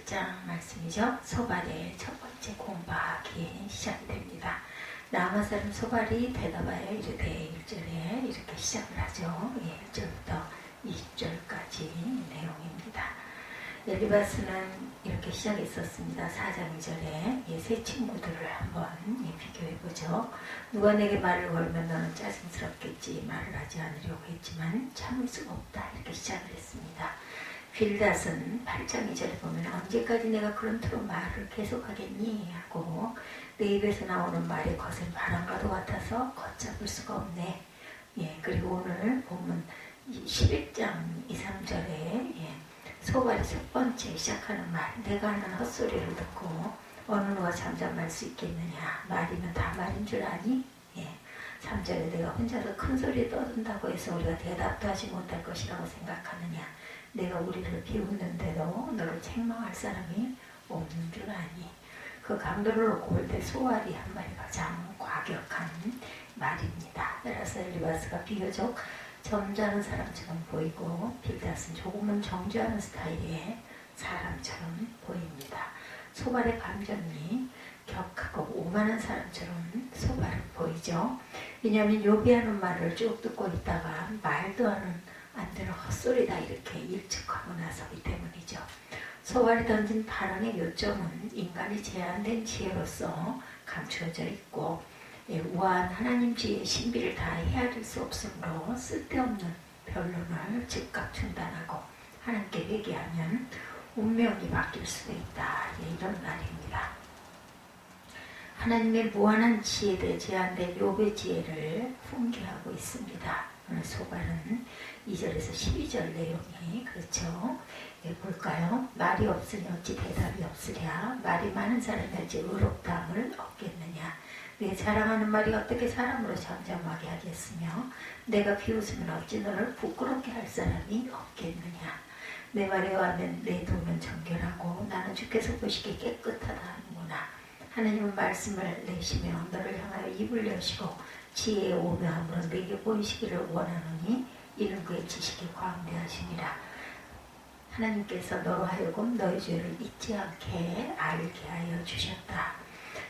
11장 말씀이죠. 소발의 첫 번째 공박이 시작됩니다. 라마 사람 소발이 대답하여 이르되 1절에 이렇게 시작을 하죠. 1절부터 20절까지 내용입니다. 엘리바스는 이렇게 시작했었습니다. 4장 2절에 세 친구들을 한번 비교해보죠. 누가 내게 말을 걸면 너는 짜증스럽겠지, 말을 하지 않으려고 했지만 참을 수가 없다, 이렇게 시작을 했습니다. 빌닷은 8장 2절에 보면 언제까지 내가 그런토록 말을 계속하겠니 하고 내 입에서 나오는 말이 거센 바람과도 같아서 걷잡을 수가 없네. 그리고 오늘 본문 11장 2, 3절에 소발이 첫 번째 시작하는 말, 내가 하는 헛소리를 듣고 어느 누가 잠잠할 수 있겠느냐, 말이면 다 말인 줄 아니? 3절에 내가 혼자서 큰 소리 떠든다고 해서 우리가 대답도 하지 못할 것이라고 생각하느냐, 내가 우리를 비웃는데도 너를 책망할 사람이 없는 줄 아니? 그 강도를 놓고 볼 때 소발이 한 말이 가장 과격한 말입니다. 따라서 엘리바스가 비교적 점잖은 사람처럼 보이고 빌닷은 조금은 정죄하는 스타일의 사람처럼 보입니다. 소발의 감정이 격하고 오만한 사람처럼 소발은 보이죠. 왜냐하면 요비하는 말을 쭉 듣고 있다가 말도 안 되는 헛소리다 이렇게 일축하고 나서기 때문이죠. 소발이 던진 발언의 요점은 인간이 제한된 지혜로서 감추어져 있고 우아한 하나님 지혜의 신비를 다 헤아릴 수 없으므로 쓸데없는 변론을 즉각 중단하고 하나님께 회개하면 운명이 바뀔 수도 있다, 이런 말입니다. 하나님의 무한한 지혜에 제한된 욥의 지혜를 훈계하고 있습니다. 오늘 소발은 2절에서 12절 내용이 그렇죠. 볼까요? 말이 없으니 어찌 대답이 없으랴, 말이 많은 사람이 어찌 의롭다함을 얻겠느냐, 내 자랑하는 말이 어떻게 사람으로 잠잠하게 하겠으며 내가 비웃으면 어찌 너를 부끄럽게 할 사람이 없겠느냐, 내 말에 의하면 내 돈은 정결하고 나는 주께서 보시기에 깨끗하다 하는구나. 하나님은 말씀을 내시며 너를 향하여 입을 여시고 지혜의 오묘함으로 내게 보이시기를 원하노니 이는 그의 지식이 광대하시니라. 하나님께서 너로 하여금 너희 죄를 잊지 않게 알게 하여 주셨다.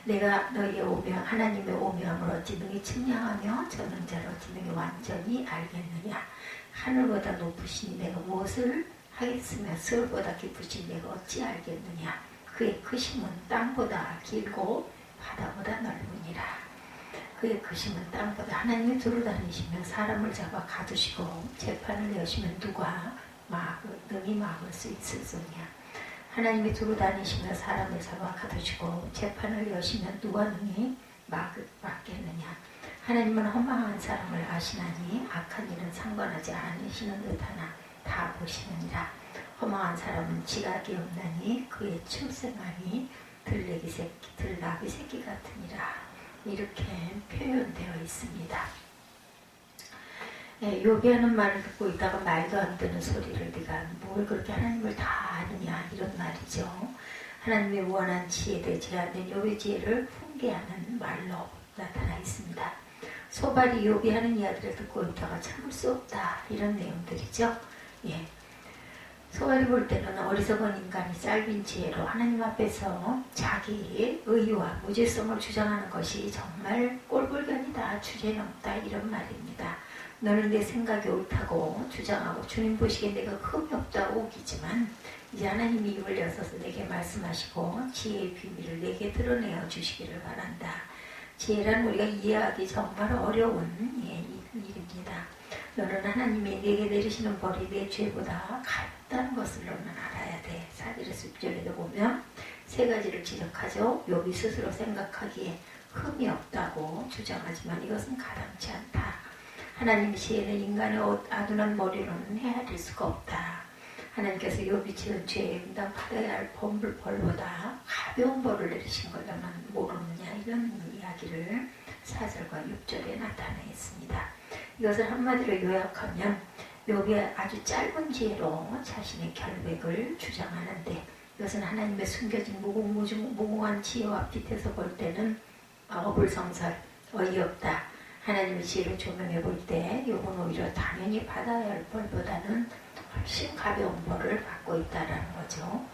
내가 너희의 하나님의 오묘함을 어찌 능히 측량하며 전능자를 어찌 능히 완전히 알겠느냐. 하늘보다 높으시니 내가 무엇을 하겠으며 서울보다 깊으신 내가 어찌 알겠느냐. 그의 크심은 땅보다 길고 바다보다 넓으니라. 그의 크심은 땅보다, 하나님이 두루 다니시며 사람을 잡아 가두시고 재판을 여시면 누가 능히 막을 수 있으느냐. 하나님이 두루 다니시며 사람을 잡아 가두시고 재판을 여시면 누가 능히 막겠느냐. 하나님은 허망한 사람을 아시나니 악한 일은 상관하지 않으시는 듯하나 다 보시느니라. 허망한 사람은 지각이 없나니 그의 출생함이 들나비 새끼 같으니라. 이렇게 표현되어 있습니다. 요비하는 말을 듣고 있다가 말도 안 되는 소리를 네가 뭘 그렇게 하나님을 다 아느냐, 이런 말이죠. 하나님의 무한한 지혜에 대해 제한된 욥의 지혜를 훈계하는 말로 나타나 있습니다. 소발이 요비하는 이야기를 듣고 있다가 참을 수 없다, 이런 내용들이죠. 소발이 볼 때는 어리석은 인간이 짧은 지혜로 하나님 앞에서 자기의 의와 무죄성을 주장하는 것이 정말 꼴불견이다, 주제는 없다, 이런 말입니다. 너는 내 생각이 옳다고 주장하고 주님 보시기에 내가 흠이 없다고 우기지만 이제 하나님이 입을 여서서 내게 말씀하시고 지혜의 비밀을 내게 드러내어 주시기를 바란다. 지혜란 우리가 이해하기 정말 어려운 일입니다. 너는 하나님이 내게 내리시는 벌이 내 죄보다 같다는 것을 너는 알아야 돼. 4절에서 6절에도 보면 세 가지를 지적하죠. 욥이 스스로 생각하기에 흠이 없다고 주장하지만 이것은 가당치 않다. 하나님의 지혜는 인간의 아둔한 머리로는 헤아릴 수가 없다. 하나님께서 욥이 지은 죄에 응당 받아야 할 벌보다 가벼운 벌을 내리신 걸 너는 모르느냐, 이런 이야기를 4절과 6절에 나타나 있습니다. 이것을 한마디로 요약하면 욥이 아주 짧은 지혜로 자신의 결백을 주장하는데 이것은 하나님의 숨겨진 무궁한 지혜와 빛에서 볼 때는 어불성설, 어이없다. 하나님의 지혜를 조명해 볼 때 욥은 오히려 당연히 받아야 할 벌보다는 훨씬 가벼운 벌을 받고 있다는 거죠.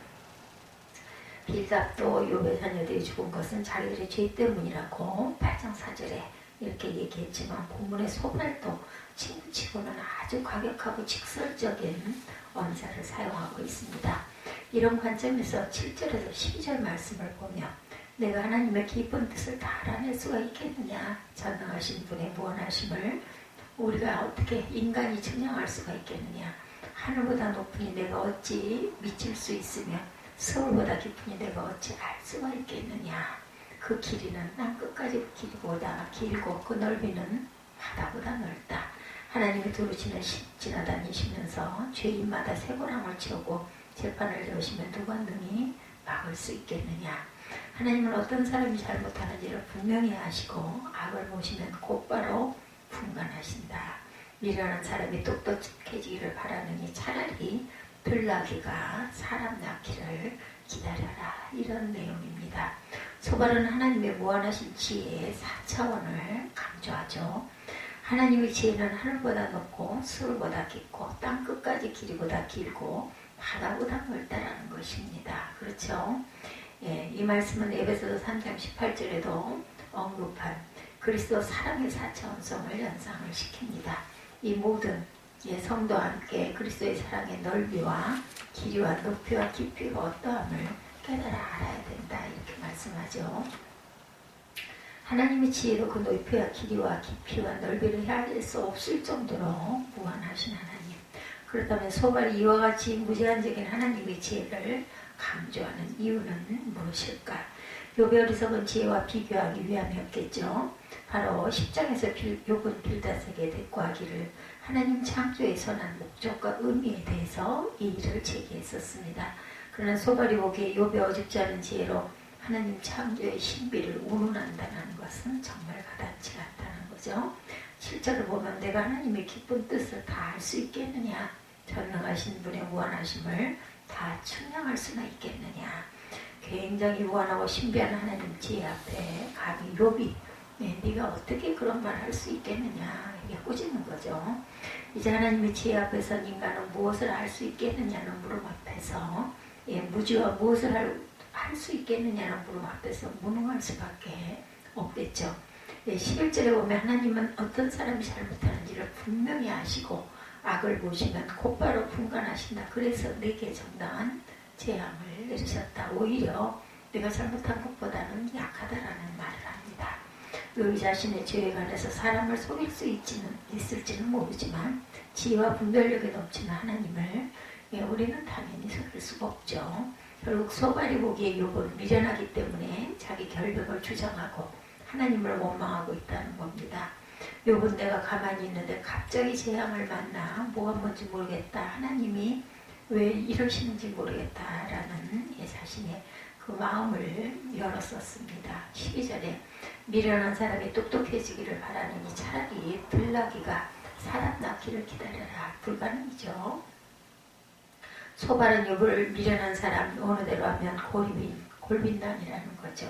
빌답도 욥의 자녀들이 죽은 것은 자기들의 죄 때문이라고 8장 4절에 이렇게 얘기했지만 본문의 소발도 친구치고는 아주 과격하고 직설적인 언사를 사용하고 있습니다. 이런 관점에서 7절에서 12절 말씀을 보면 내가 하나님의 깊은 뜻을 다 알아낼 수가 있겠느냐, 전능하신 분의 무한하심을 우리가 어떻게 인간이 증명할 수가 있겠느냐, 하늘보다 높으니 내가 어찌 미칠 수 있으며 서울보다 깊으니 내가 어찌 알 수가 있겠느냐. 그 길이는 땅 끝까지 길이보다 길고 그 넓이는 바다보다 넓다. 하나님이 두루치는 지나다니시면서 죄인마다 쇠고랑을 치우고 재판을 세우시면 누가 능히 막을 수 있겠느냐. 하나님은 어떤 사람이 잘못하는지를 분명히 아시고 악을 보시면 곧바로 분간하신다. 미련한 사람이 똑똑해지기를 바라느니 차라리 들나귀가 사람 낳기를 기다려라. 이런 내용입니다. 소발은 하나님의 무한하신 지혜의 4차원을 강조하죠. 하나님의 지혜는 하늘보다 높고 수울보다 깊고 땅 끝까지 길이보다 길고 바다보다 넓다라는 것입니다. 그렇죠? 예, 이 말씀은 에베소서 3장 18절에도 언급한 그리스도 사랑의 4차원성을 연상을 시킵니다. 이 모든 성도와 함께 그리스도의 사랑의 넓이와 길이와 높이와 깊이가 어떠함을 깨달아 알아야 된다. 이렇게 말씀하죠. 하나님의 지혜로 그 높이와 길이와 깊이와 넓이를 헤아릴 수 없을 정도로 무한하신 하나님. 그렇다면 소발이 이와 같이 무제한적인 하나님의 지혜를 강조하는 이유는 무엇일까? 욥의 어리석은 지혜와 비교하기 위함이었겠죠. 바로 10장에서 욥은 빌닷에게 대꾸하기를 하나님 창조의 선한 목적과 의미에 대해서 이 일을 제기했었습니다. 그러나 소발이 보기에 욥의 어줍지 않은 지혜로 하나님 창조의 신비를 운운한다는 것은 정말 가당치 않다는 거죠. 실제로 보면 내가 하나님의 기쁜 뜻을 다 알 수 있겠느냐, 전능하신 분의 무한하심을 다 측량할 수나 있겠느냐. 굉장히 무한하고 신비한 하나님 지혜 앞에 감히 욥이 네가 어떻게 그런 말 할 수 있겠느냐 이게 꾸짖는 거죠. 이제 하나님의 지혜 앞에서 인간은 무엇을 할 수 있겠느냐는 물음 앞에서 무지와 무엇을 할 수 있겠느냐는 물음 앞에서 무능할 수밖에 없겠죠. 11절에 보면 하나님은 어떤 사람이 잘못하는지를 분명히 아시고 악을 보시면 곧바로 분간하신다. 그래서 내게 정당한 재앙을 내리셨다. 오히려 내가 잘못한 것보다는 약하다라는 말을 합니다. 의 자신의 죄에 관해서 사람을 속일 수 있을지는 모르지만 지혜와 분별력이 넘치는 하나님을 우리는 당연히 속일 수가 없죠. 결국 소발이 보기에 욥은 미련하기 때문에 자기 결백을 주장하고 하나님을 원망하고 있다는 겁니다. 욥은 내가 가만히 있는데 갑자기 재앙을 만나 뭐가 뭔지 모르겠다. 하나님이 왜 이러시는지 모르겠다라는 자신의 그 마음을 열었었습니다. 12절에 미련한 사람이 똑똑해지기를 바라느니 차라리 들나귀가 사람 낳기를 기다려라. 불가능이죠. 소발은 욥을 미련한 사람 어느 대로 하면 골빈단이라는 거죠.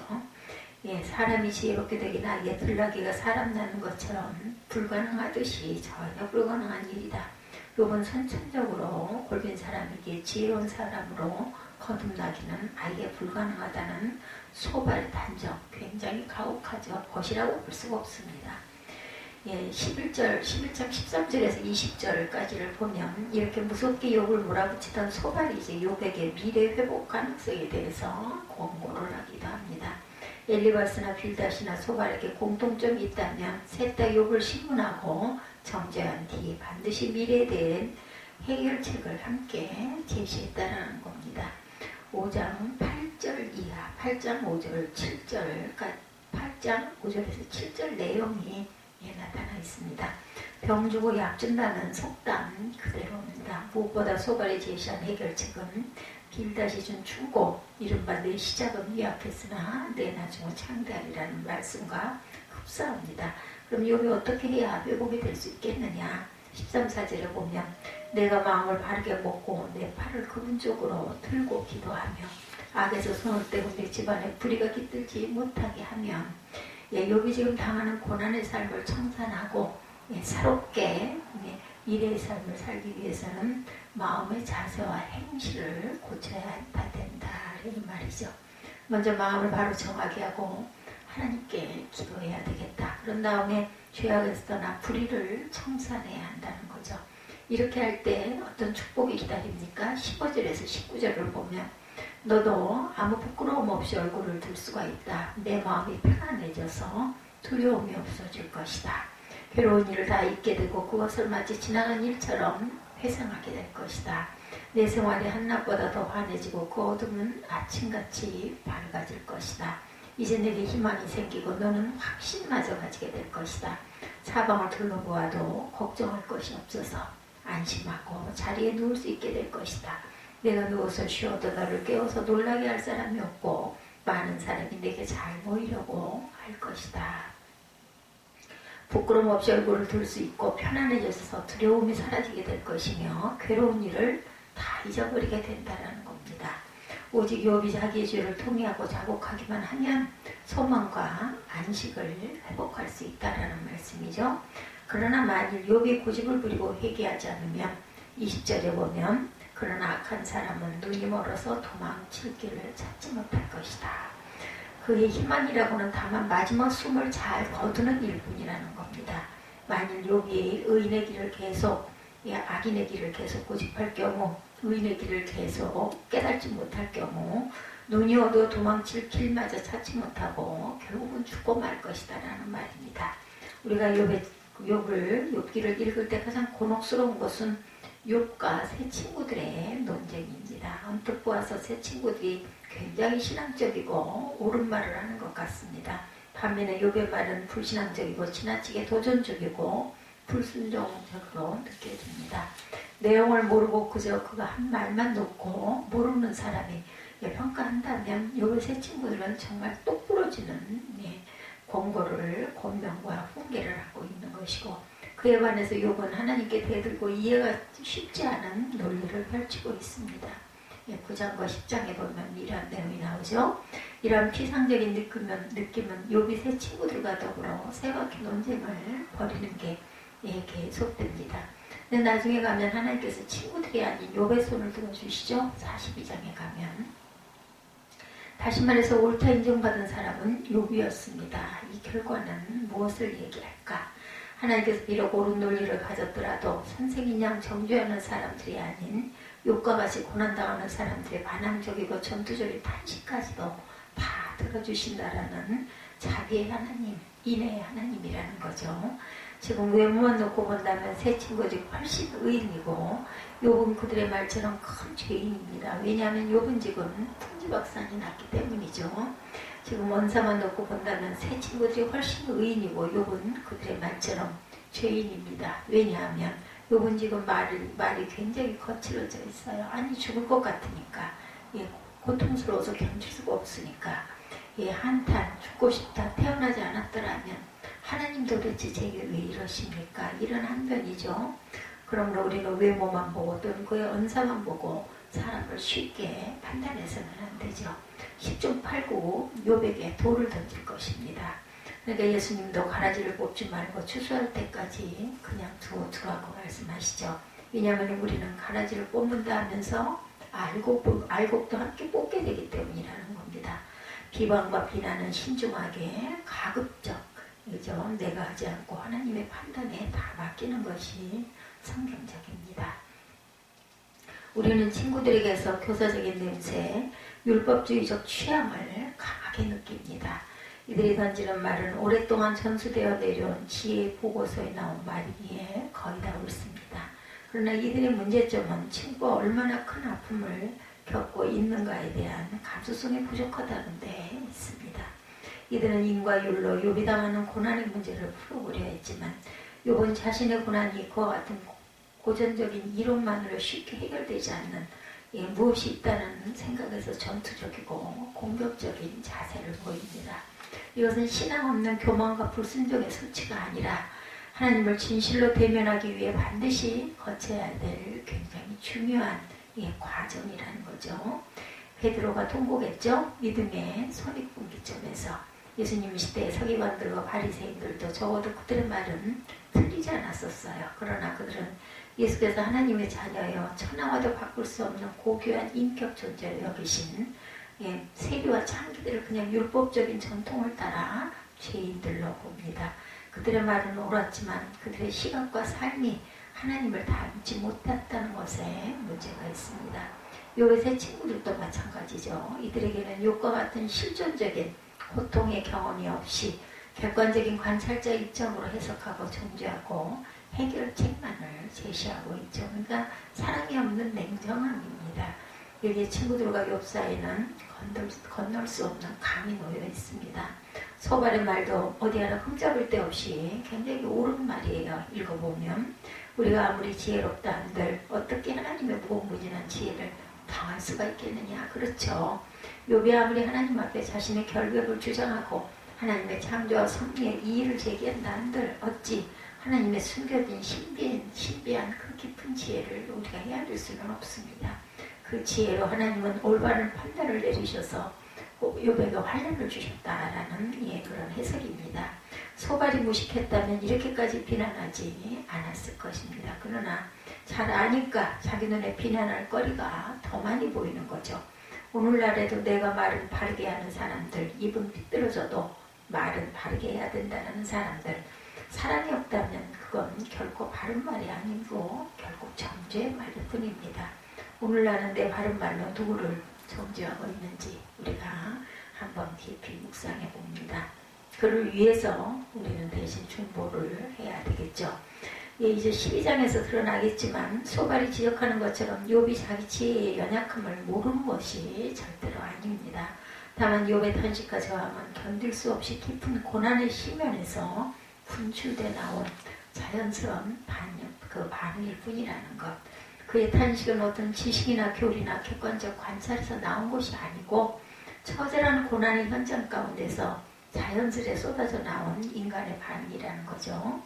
사람이 지혜롭게 되긴 하기에 들나귀가 사람 낳는 것처럼 불가능하듯이 전혀 불가능한 일이다. 욥은 선천적으로 골빈 사람이기에 지혜로운 사람으로 거듭나기는 아예 불가능하다는 소발 단정 굉장히 가혹하죠. 것이라고 볼 수가 없습니다. 11장 13절에서 20절까지를 보면 이렇게 무섭게 욥을 몰아붙이던 소발이 이제 욥에게 미래 회복 가능성에 대해서 권고를 하기도 합니다. 엘리바스나 빌닷이나 소발에게 공통점이 있다면 셋 다 욥을 신문하고 정죄한 뒤 반드시 미래에 대한 해결책을 함께 제시했다라는 겁니다. 5장 8절 이하, 8장 5절, 7절까지 8장 5절에서 7절 내용이 나타나 있습니다. 병주고 약준다는 속담 그대로입니다. 무엇보다 소발이 제시한 해결책은 빌닷이 준 충고, 이른바 내 시작은 미약했으나 내 나중은 창대하리라는 말씀과 흡사합니다. 그럼 욥이 어떻게 해야 회복이 될 수 있겠느냐? 13, 4절에 보면 내가 마음을 바르게 먹고 내 팔을 그분 쪽으로 들고 기도하며 악에서 손을 떼고 내 집안에 불의가 깃들지 못하게 하며 욥이 지금 당하는 고난의 삶을 청산하고 새롭게 미래의 삶을 살기 위해서는 마음의 자세와 행실을 고쳐야 된다. 이런 말이 말이죠. 먼저 마음을 바로 정하게 하고 하나님께 기도해야 되겠다. 그런 다음에 죄악에서 떠나 불의를 청산해야 한다는 거죠. 이렇게 할 때 어떤 축복이 기다립니까? 15절에서 19절을 보면 너도 아무 부끄러움 없이 얼굴을 들 수가 있다. 내 마음이 편안해져서 두려움이 없어질 것이다. 괴로운 일을 다 잊게 되고 그것을 마치 지나간 일처럼 회상하게 될 것이다. 내 생활이 한낮보다 더 환해지고 그 어둠은 아침같이 밝아질 것이다. 이제 내게 희망이 생기고 너는 확신마저 가지게 될 것이다. 사방을 둘러보아도 걱정할 것이 없어서 안심하고 자리에 누울 수 있게 될 것이다. 내가 누워서 쉬어도 너를 깨워서 놀라게 할 사람이 없고 많은 사람이 내게 잘 보이려고 할 것이다. 부끄럼 없이 얼굴을 들 수 있고 편안해져서 두려움이 사라지게 될 것이며 괴로운 일을 다 잊어버리게 된다는 겁니다. 오직 욥이 자기의 죄를 통회하고 자복하기만 하면 소망과 안식을 회복할 수 있다는 말씀이죠. 그러나 만일 욥이 고집을 부리고 회개하지 않으면 20절에 보면 그러나 악한 사람은 눈이 멀어서 도망칠 길을 찾지 못할 것이다. 그의 희망이라고는 다만 마지막 숨을 잘 거두는 일뿐이라는 겁니다. 만일 욥이 의인의 길을 계속 악인의 길을 계속 고집할 경우 의인의 길을 계속 깨닫지 못할 경우 눈이 어두워 도망칠 길마저 찾지 못하고 결국은 죽고 말 것이다 라는 말입니다. 우리가 욥기를 읽을 때 가장 곤혹스러운 것은 욥과 세 친구들의 논쟁입니다. 언뜻 보아서 세 친구들이 굉장히 신앙적이고 옳은 말을 하는 것 같습니다. 반면에 욥의 말은 불신앙적이고 지나치게 도전적이고 불순종적으로 느껴집니다. 내용을 모르고 그저 그가 한 말만 놓고 모르는 사람이 평가한다면 욥의 세 친구들은 정말 똑부러지는 권고를 권명과 훈계를 하고 있는 것이고 그에 반해서 욥은 하나님께 대들고 이해가 쉽지 않은 논리를 펼치고 있습니다. 9장과 10장에 보면 이러한 내용이 나오죠. 이러한 피상적인 느낌은 욥이 세 친구들과 더불어 세 바퀴 논쟁을 벌이는 게 계속됩니다. 근데 나중에 가면 하나님께서 친구들이 아닌 욥의 손을 들어주시죠. 42장에 가면 다시 말해서 옳다 인정받은 사람은 욥이었습니다. 이 결과는 무엇을 얘기할까? 하나님께서 비록 옳은 논리를 가졌더라도 선생인 양 정죄하는 사람들이 아닌 욥과 같이 고난당하는 사람들의 반항적이고 전투적인 탄식까지도 다 들어주신다라는 자비의 하나님, 인애의 하나님이라는 거죠. 지금 외모만 놓고 본다면 세 친구들이 훨씬 의인이고 욥은 그들의 말처럼 큰 죄인입니다. 왜냐하면 욥은 지금 풍지박산이 났기 때문이죠. 지금 원사만 놓고 본다면 세 친구들이 훨씬 의인이고 욥은 그들의 말처럼 죄인입니다. 왜냐하면 욥은 지금 말이 굉장히 거칠어져 있어요. 아니 죽을 것 같으니까 고통스러워서 견딜 수가 없으니까 한탄 죽고 싶다 태어나지 않았더라면 하나님 도대체 제게 왜 이러십니까? 이런 한편이죠. 그러므로 우리는 외모만 보고 또는 그의 언사만 보고 사람을 쉽게 판단해서는 안 되죠. 10중 8구 욥에게 돌을 던질 것입니다. 그러니까 예수님도 가라지를 뽑지 말고 추수할 때까지 그냥 두라고 말씀하시죠. 왜냐하면 우리는 가라지를 뽑는다 하면서 알곡도 함께 뽑게 되기 때문이라는 겁니다. 비방과 비난은 신중하게 가급적 내가 하지 않고 하나님의 판단에 다 맡기는 것이 성경적입니다. 우리는 친구들에게서 교사적인 냄새, 율법주의적 취향을 강하게 느낍니다. 이들이 던지는 말은 오랫동안 전수되어 내려온 지혜 보고서에 나온 말이기에 거의 다 옳습니다. 그러나 이들의 문제점은 친구가 얼마나 큰 아픔을 겪고 있는가에 대한 감수성이 부족하다는 데 있습니다. 이들은 인과 율로 욥이 당하는 고난의 문제를 풀어보려 했지만 욥은 자신의 고난이 그와 같은 고전적인 이론만으로 쉽게 해결되지 않는 무엇이 있다는 생각에서 전투적이고 공격적인 자세를 보입니다. 이것은 신앙 없는 교만과 불순종의 소치가 아니라 하나님을 진실로 대면하기 위해 반드시 거쳐야 될 굉장히 중요한 과정이라는 거죠. 베드로가 통곡했죠. 믿음의 손익분기점에서 예수님 시대의 서기관들과 바리새인들도 적어도 그들의 말은 틀리지 않았었어요. 그러나 그들은 예수께서 하나님의 자녀여 천하와도 바꿀 수 없는 고귀한 인격 존재를 여기신 예, 세리와 창기들을 그냥 율법적인 전통을 따라 죄인들로 봅니다. 그들의 말은 옳았지만 그들의 시각과 삶이 하나님을 닮지 못했다는 것에 문제가 있습니다. 욥의 세 친구들도 마찬가지죠. 이들에게는 욥과 같은 실존적인 고통의 경험이 없이 객관적인 관찰자 입장으로 해석하고 정죄하고 해결책만을 제시하고 있죠. 그러니까 사랑이 없는 냉정함입니다. 여기에 친구들과 욥 사이는 건널 수 없는 강이 놓여 있습니다. 소발의 말도 어디 하나 흠잡을 데 없이 굉장히 옳은 말이에요. 읽어보면 우리가 아무리 지혜롭다 한들 어떻게 하나님의 무궁무진한 지혜를 당할 수가 있겠느냐. 그렇죠. 욥이 아무리 하나님 앞에 자신의 결백을 주장하고 하나님의 창조와 섭리의 이의를 제기한다 한들 어찌 하나님의 숨겨진 신비한 그 깊은 지혜를 우리가 헤아릴 수는 없습니다. 그 지혜로 하나님은 올바른 판단을 내리셔서 욥에게 환난을 주셨다라는 그런 해석입니다. 소발이 무식했다면 이렇게까지 비난하지 않았을 것입니다. 그러나 잘 아니까 자기 눈에 비난할 거리가 더 많이 보이는 거죠. 오늘날에도 내가 말을 바르게 하는 사람들, 입은 삐뚤어져도 말은 바르게 해야 된다는 사람들, 사랑이 없다면 그건 결코 바른 말이 아니고 결국 정죄의 말일 뿐입니다. 오늘날은 내 바른 말로 누구를 정죄하고 있는지 우리가 한번 깊이 묵상해 봅니다. 그를 위해서 우리는 대신 중보를 해야 되겠죠. 이제 12장에서 드러나겠지만 소발이 지적하는 것처럼 욥이 자기 지혜의 연약함을 모르는 것이 절대로 아닙니다. 다만 욥의 탄식과 저항은 견딜 수 없이 깊은 고난의 시면에서 분출돼 나온 자연스러운 반응일 뿐이라는 것. 그의 탄식은 어떤 지식이나 교리나 객관적 관찰에서 나온 것이 아니고 처절한 고난의 현장 가운데서 자연스레 쏟아져 나온 인간의 반응이라는 거죠.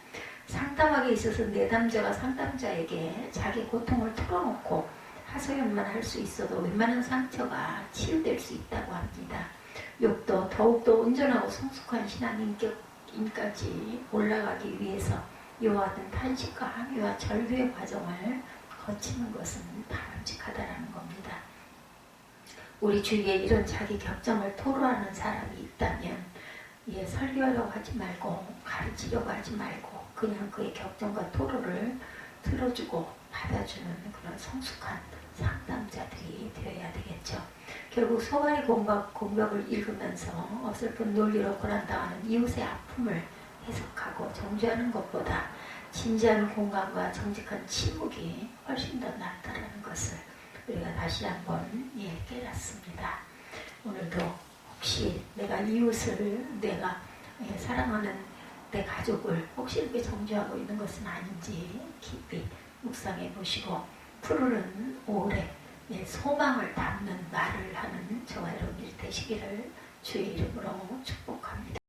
상담하게 있어서 내담자가 상담자에게 자기 고통을 털어놓고 하소연만 할 수 있어도 웬만한 상처가 치유될 수 있다고 합니다. 욥도 더욱더 온전하고 성숙한 신앙인까지 올라가기 위해서 이와 같은 탄식과 항의와 절규의 과정을 거치는 것은 바람직하다는 겁니다. 우리 주위에 이런 자기 격정을 토로하는 사람이 있다면 설교하려고 하지 말고 가르치려고 하지 말고 그냥 그의 격정과 토로를 들어주고 받아주는 그런 성숙한 상담자들이 되어야 되겠죠. 결국 소발의 공격을 읽으면서 어설픈 논리로 고난당하는 이웃의 아픔을 해석하고 정죄하는 것보다 진지한 공감과 정직한 침묵이 훨씬 더 낫다는 것을 우리가 다시 한번 깨닫습니다. 오늘도 혹시 내가 이웃을 내가 사랑하는 내 가족을 혹시 이렇게 정죄하고 있는 것은 아닌지 깊이 묵상해 보시고 푸르른 오래 소망을 담는 말을 하는 저와 여러분들이 되시기를 주의 이름으로 축복합니다.